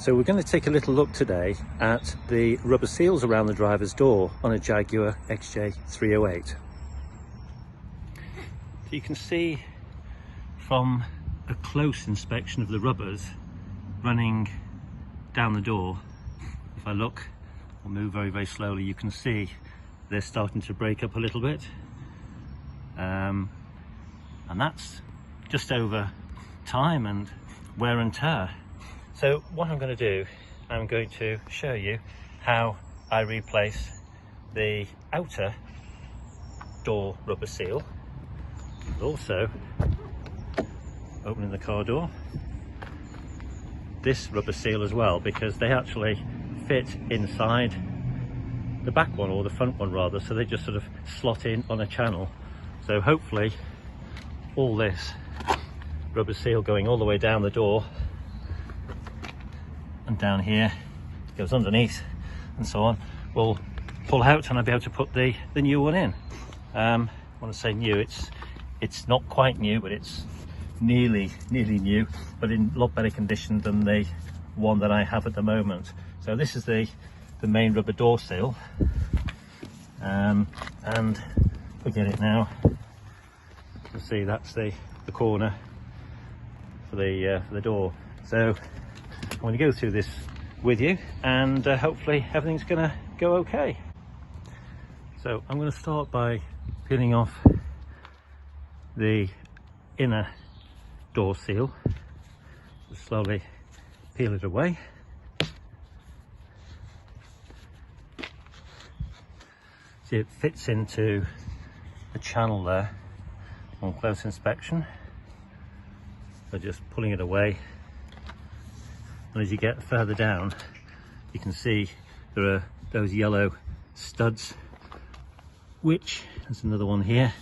So we're going to take a little look today at the rubber seals around the driver's door on a Jaguar XJ308. So you can see from a close inspection of the rubbers running down the door, if I look or move very slowly, you can see they're starting to break up a little bit, and that's just over time and wear and tear. So what I'm going to do, I'm going to show you how I replace the outer door rubber seal, and also opening the car door, this rubber seal as well, because they actually fit inside the back one, or the front one rather, so they just sort of slot in on a channel. So hopefully all this rubber seal going all the way down the door and down here, goes underneath and so on, will pull out and I'll be able to put the new one in. When I say new, it's not quite new, but it's nearly new, but in a lot better condition than the one that I have at the moment. So this is the main rubber door seal, and forget it now. You see that's the corner for the door. So I'm going to go through this with you, and hopefully everything's going to go okay. So I'm going to start by peeling off the inner door seal. Just slowly peel it away. See, it fits into the channel there on close inspection. So just pulling it away, and as you get further down, you can see there are those yellow studs, which, there's another one here,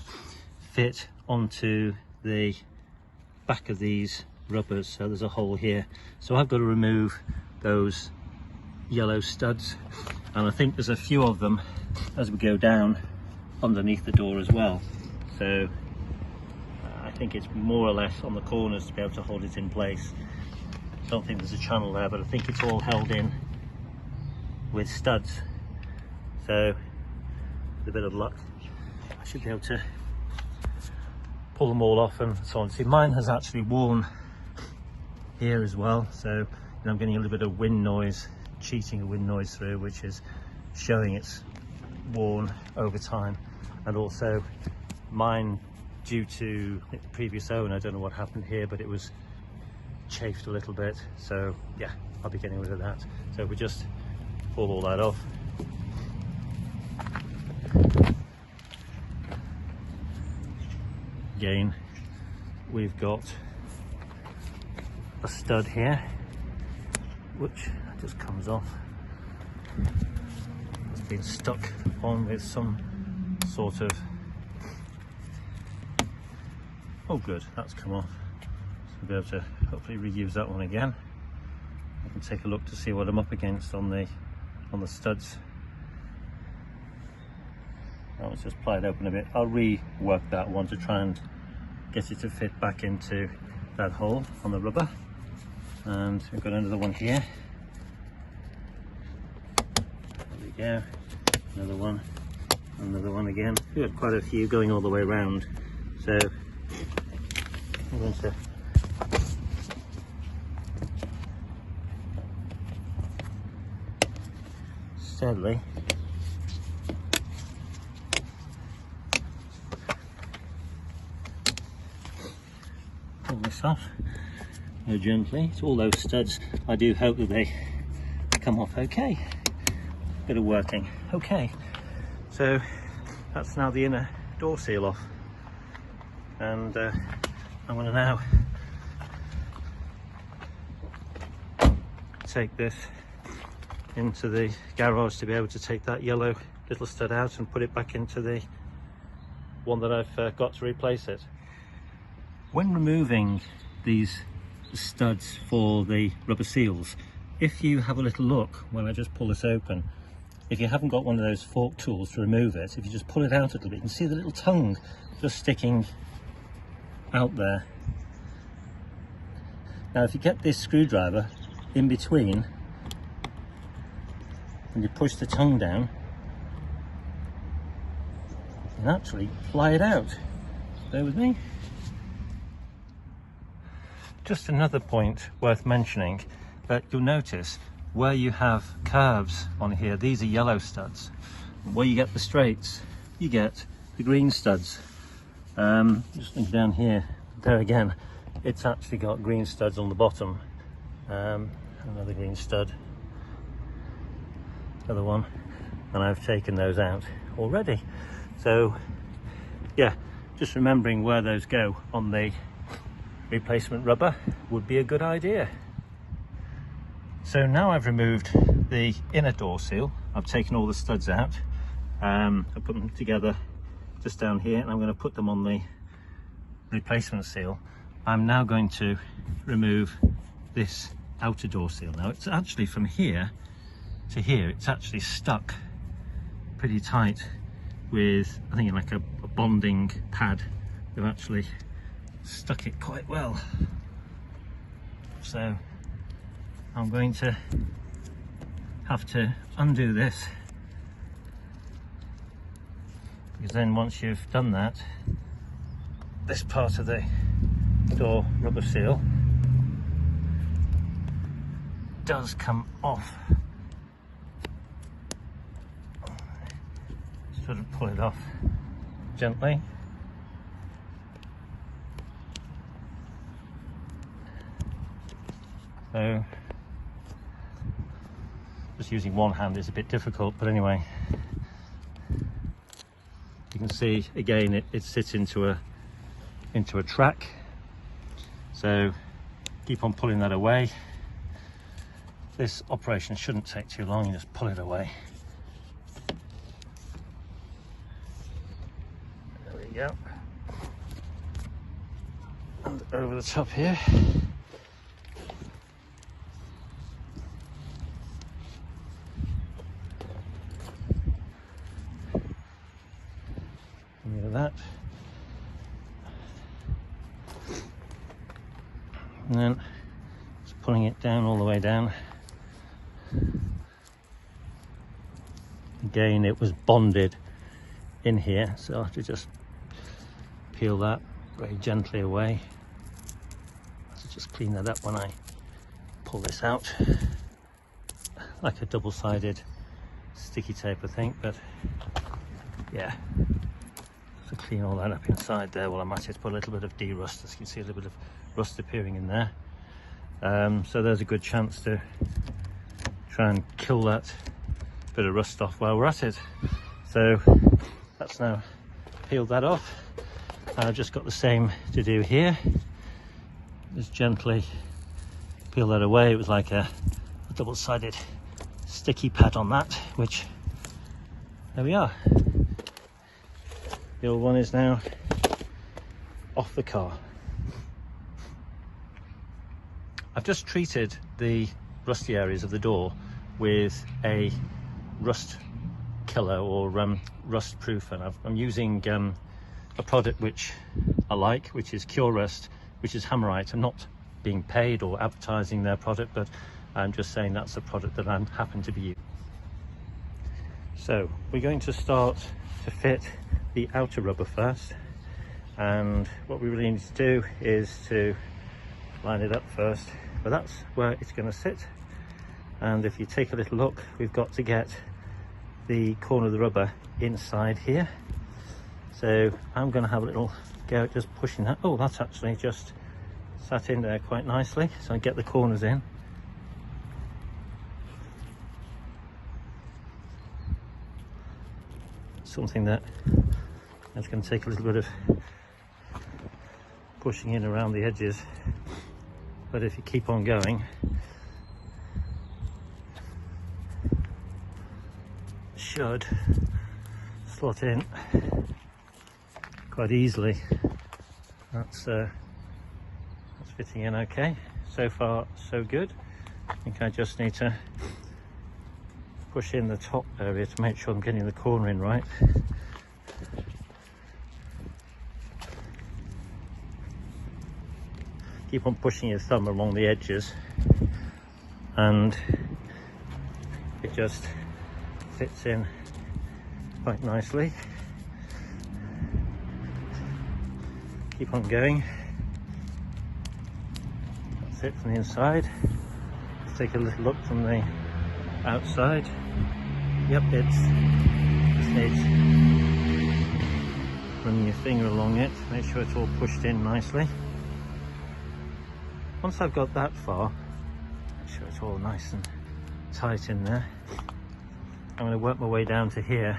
fit onto the back of these rubbers. So there's a hole here, so I've got to remove those yellow studs, and I think there's a few of them as we go down underneath the door as well. So I think it's more or less on the corners to be able to hold it in place. I don't think there's a channel there, but I think it's all held in with studs. So with a bit of luck, I should be able to pull them all off and so on. See, mine has actually worn here as well, so I'm getting a little bit of wind noise, cheating a wind noise through, which is showing it's worn over time. And also mine, due to the previous owner, I don't know what happened here, but it was chafed a little bit. So yeah, I'll be getting rid of that. So we just pull all that off. Again, we've got a stud here, which just comes off. It's been stuck on with some sort of, oh good, that's come off. So we'll be able to hopefully reuse that one again. I can take a look to see what I'm up against on the studs. Now let's just pry it open a bit. I'll rework that one to try and get it to fit back into that hole on the rubber. And we've got another one here. There we go. Another one again. We've got quite a few going all the way around. So I'm going to steadily pull this off very gently. It's all those studs. I do hope that they come off okay. Bit of working. Okay, so that's now the inner door seal off, and I'm going to now take this into the garage to be able to take that yellow little stud out and put it back into the one that I've got to replace it. When removing these studs for the rubber seals, if you have a little look when I just pull this open, if you haven't got one of those fork tools to remove it, if you just pull it out a little bit, you can see the little tongue just sticking out there. Now if you get this screwdriver in between, when you push the tongue down, you can actually fly it out. Bear with me. Just another point worth mentioning, that you'll notice where you have curves on here, these are yellow studs. Where you get the straights, you get the green studs. Just looking down here, there again, it's actually got green studs on the bottom. Another green stud, another one, and I've taken those out already. So yeah, just remembering where those go on the replacement rubber would be a good idea. So now I've removed the inner door seal, I've taken all the studs out, I put them together just down here, and I'm going to put them on the replacement seal. I'm now going to remove this outer door seal. Now it's actually from here to here, it's actually stuck pretty tight with, I think, like a bonding pad. They've actually stuck it quite well. So I'm going to have to undo this, because then once you've done that, this part of the door rubber seal does come off. Sort of pull it off gently. So just using one hand is a bit difficult, but anyway, you can see again it sits into a track. So keep on pulling that away. This operation shouldn't take too long, you just pull it away. There we go. And over the top here. Rid of that. And then just pulling it down all the way down. Again, it was bonded in here, so I have to just peel that very gently away. So just clean that up when I pull this out, like a double-sided sticky tape, I think. But yeah, to clean all that up inside there while I'm at it, put a little bit of de-rust. As you can see, a little bit of rust appearing in there. So there's a good chance to try and kill that bit of rust off while we're at it. So that's now peeled that off. I've just got the same to do here. Just gently peel that away. It was like a double-sided sticky pad on that, which, there we are. The old one is now off the car. I've just treated the rusty areas of the door with a rust killer or rust proof, and I'm using a product which I like, which is Cure Rust, which is Hammerite. I'm not being paid or advertising their product, but I'm just saying that's a product that I happen to be using. So we're going to start to fit the outer rubber first, and what we really need to do is to line it up first, but that's where it's going to sit. And if you take a little look, we've got to get the corner of the rubber inside here. So I'm going to have a little go at just pushing that. Oh, that's actually just sat in there quite nicely. So I get the corners in. Something that is going to take a little bit of pushing in around the edges, but if you keep on going, should slot in quite easily. That's fitting in okay. So far so good. I think I just need to push in the top area to make sure I'm getting the corner in right. Keep on pushing your thumb along the edges and it just fits in quite nicely. Keep on going. That's it from the inside. Let's take a little look from the outside. Yep, just needs running your finger along it, make sure it's all pushed in nicely. Once I've got that far, make sure it's all nice and tight in there. I'm going to work my way down to here,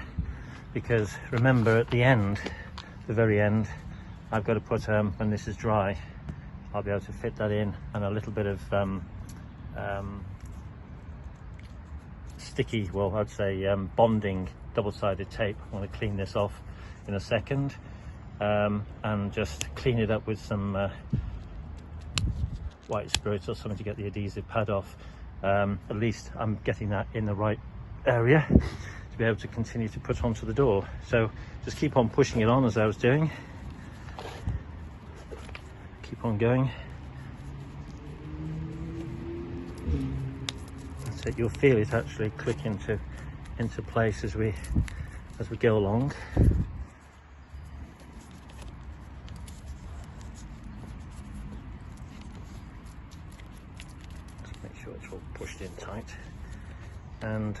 because remember at the end, the very end, I've got to put, when this is dry, I'll be able to fit that in, and a little bit of sticky, well I'd say bonding double-sided tape. I want to clean this off in a second, and just clean it up with some white spirits or something to get the adhesive pad off. At least I'm getting that in the right area to be able to continue to put onto the door. So just keep on pushing it on as I was doing. Keep on going. That's it. You'll feel it actually click into place as we go along. Just make sure it's all pushed in tight. And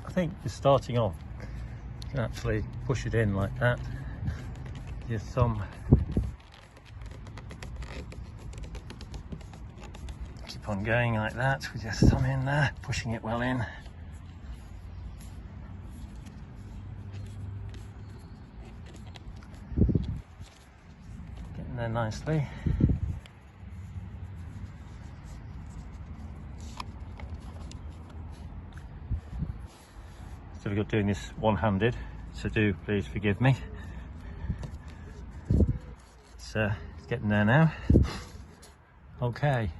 I think you're starting off, you can actually push it in like that. Your thumb. Keep on going like that with your thumb in there, pushing it well in. Getting there nicely. Difficult doing this one-handed, so do please forgive me. It's getting there now. Okay,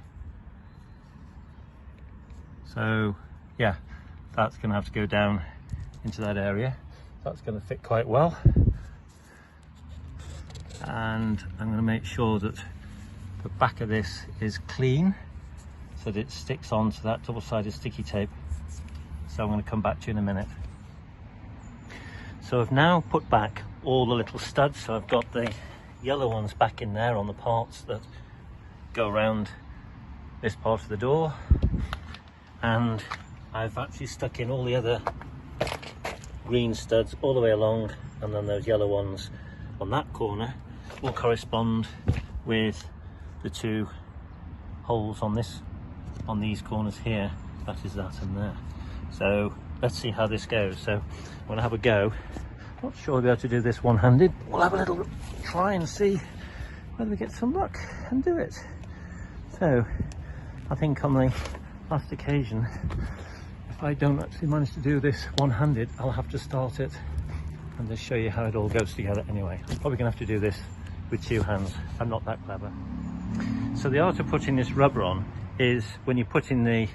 so yeah, that's going to have to go down into that area. That's going to fit quite well, and I'm going to make sure that the back of this is clean so that it sticks onto that double-sided sticky tape. So I'm going to come back to you in a minute. So I've now put back all the little studs, so I've got the yellow ones back in there on the parts that go around this part of the door, and I've actually stuck in all the other green studs all the way along, and then those yellow ones on that corner will correspond with the two holes on these corners here. That is that and there. So let's see how this goes. So I'm going to have a go. Not sure I'll be able to do this one-handed. We'll have a little try and see whether we get some luck and do it. So I think on the last occasion, if I don't actually manage to do this one-handed, I'll have to start it and just show you how it all goes together anyway. I'm probably going to have to do this with two hands. I'm not that clever. So the art of putting this rubber on is, when you're putting the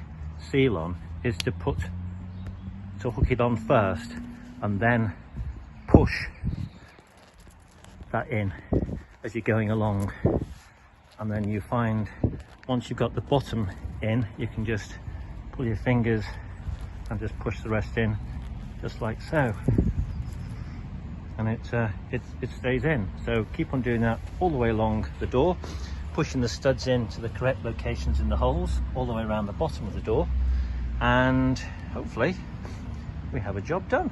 seal on, is to hook it on first and then push that in as you're going along, and then you find once you've got the bottom in, you can just pull your fingers and just push the rest in just like so, and it stays in. So keep on doing that all the way along the door, pushing the studs in to the correct locations in the holes all the way around the bottom of the door, and hopefully we have a job done.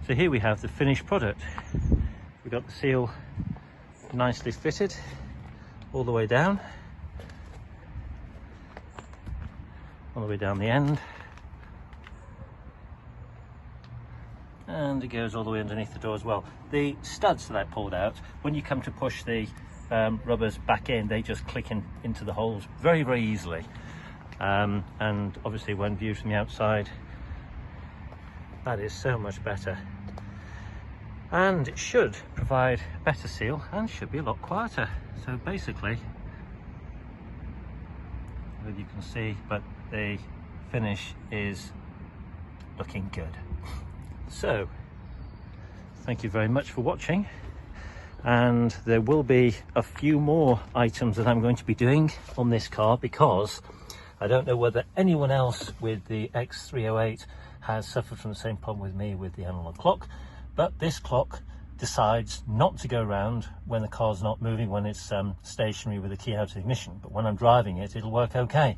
So here we have the finished product. We've got the seal nicely fitted all the way down, all the way down the end, and it goes all the way underneath the door as well. The studs that I pulled out, when you come to push the rubbers back in, they just click into the holes very, very easily. And obviously when viewed from the outside, that is so much better, and it should provide a better seal and should be a lot quieter. So basically, as you can see, but the finish is looking good. So thank you very much for watching, and there will be a few more items that I'm going to be doing on this car, because I don't know whether anyone else with the X308 has suffered from the same problem with me with the analog clock, but this clock decides not to go round when the car's not moving, when it's stationary with the key out of ignition, but when I'm driving it, it'll work okay.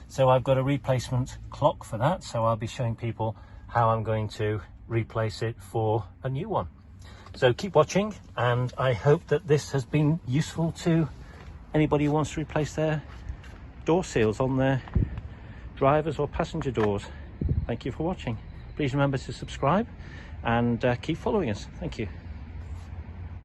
So I've got a replacement clock for that, so I'll be showing people how I'm going to replace it for a new one. So keep watching, and I hope that this has been useful to anybody who wants to replace their door seals on their drivers or passenger doors. Thank you for watching. Please remember to subscribe and keep following us. Thank you.